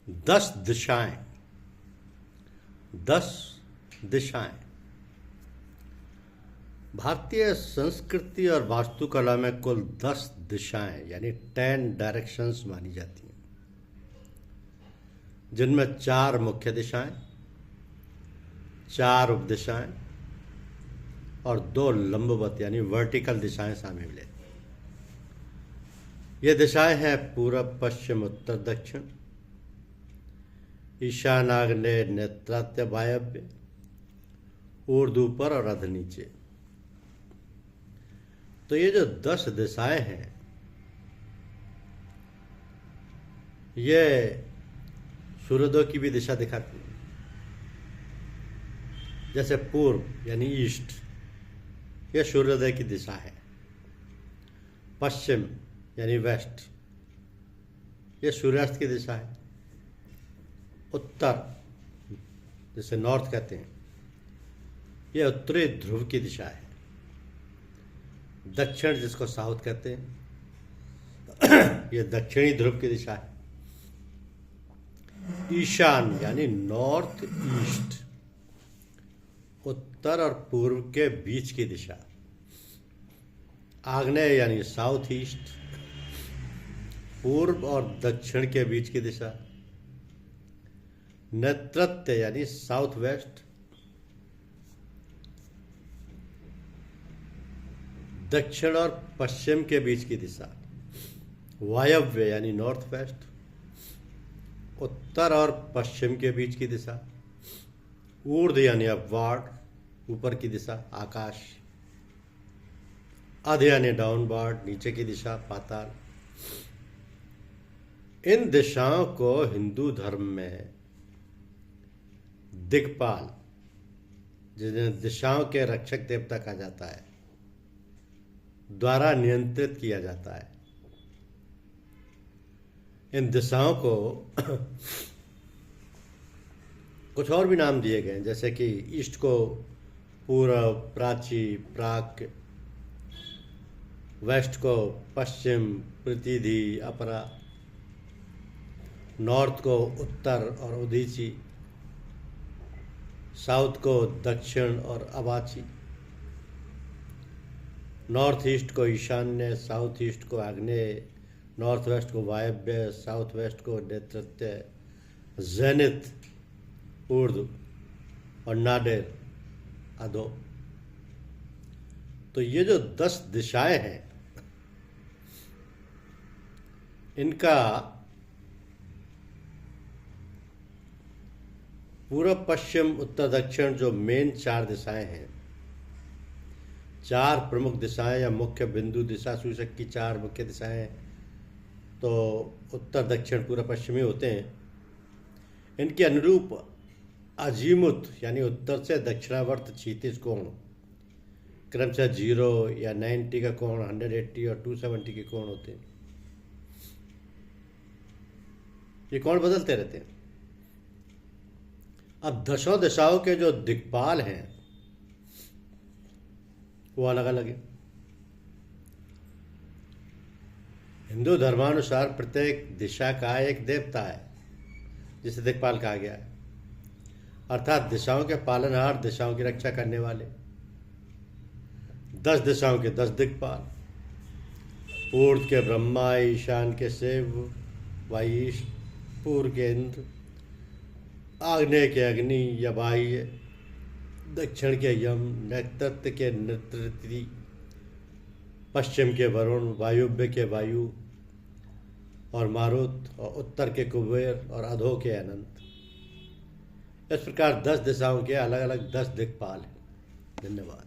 10 दिशाएं। 10 दिशाएं भारतीय संस्कृति और वास्तुकला में कुल 10 दिशाएं यानी 10 डायरेक्शंस मानी जाती हैं, जिनमें 4 मुख्य दिशाएं, 4 उपदिशाएं और 2 लंबवत यानी वर्टिकल दिशाएं शामिल हैं। ये दिशाएं हैं पूरब, पश्चिम, उत्तर, दक्षिण, ईशान, आग्नेय, नैऋत्य, वायव्य, ऊर्ध्व ऊपर और अध नीचे। तो ये जो 10 दिशाएं हैं, ये सूर्योदय की भी दिशा दिखाती है। जैसे पूर्व यानी ईस्ट, यह सूर्योदय की दिशा है। पश्चिम यानी वेस्ट, यह सूर्यास्त की दिशा है। उत्तर जिसे नॉर्थ कहते हैं, यह उत्तरी ध्रुव की दिशा है। दक्षिण जिसको साउथ कहते हैं, यह दक्षिणी ध्रुव की दिशा है। ईशान यानी नॉर्थ ईस्ट, उत्तर और पूर्व के बीच की दिशा। आग्नेय यानी साउथ ईस्ट, पूर्व और दक्षिण के बीच की दिशा। नैऋत्य यानी साउथ वेस्ट, दक्षिण और पश्चिम के बीच की दिशा। वायव्य यानी नॉर्थ वेस्ट, उत्तर और पश्चिम के बीच की दिशा। ऊर्ध्व यानी अपवार्ड, ऊपर की दिशा, आकाश। अध यानी डाउनवार्ड, नीचे की दिशा, पाताल। इन दिशाओं को हिंदू धर्म में दिक्पाल, जिन्हें दिशाओं के रक्षक देवता कहा जाता है, द्वारा नियंत्रित किया जाता है। इन दिशाओं को कुछ और भी नाम दिए गए, जैसे कि ईस्ट को पूर्व, प्राची, प्राक, वेस्ट को पश्चिम, प्रतिधि, अपरा, नॉर्थ को उत्तर और उदीची, साउथ को दक्षिण और अवाची, नॉर्थ ईस्ट को ईशान्य, साउथ ईस्ट को आग्नेय, नॉर्थ वेस्ट को वायव्य, साउथ वेस्ट को नैऋत्य, जेनिथ ऊर्ध्व और नाडेर अधो। तो ये जो 10 दिशाएं हैं, इनका पूर्व, पश्चिम, उत्तर, दक्षिण जो मेन 4 दिशाएं हैं, 4 प्रमुख दिशाएं या मुख्य बिंदु दिशा सूचक की 4 मुख्य दिशाएं, तो उत्तर, दक्षिण, पूर्व, पश्चिमी होते हैं। इनके अनुरूप अजीमुथ यानी उत्तर से दक्षिणावर्त क्षितिज कोण क्रमशः 0 या 90 का कोण, 180 और 270 के कोण होते हैं। ये कोण बदलते रहते हैं। अब 10 दिशाओं के जो दिक्पाल हैं वो अलग अलग है। हिंदू धर्मानुसार प्रत्येक दिशा का एक देवता है जिसे दिक्पाल कहा गया है, अर्थात दिशाओं के पालनहार, दिशाओं की रक्षा करने वाले। 10 दिशाओं के 10 दिक्पाल। पूर्व के ब्रह्मा, ईशान के शिव, वाईश, पूर्व के इंद्र, आग्नेय के अग्नि या बाह्य, दक्षिण के यम, नैऋत्य के नृत्यति, पश्चिम के वरुण, वायुव्य के वायु और मारुत, और उत्तर के कुबेर और अधो के अनंत। इस प्रकार 10 दिशाओं के अलग अलग 10 दिक्पाल हैं। धन्यवाद।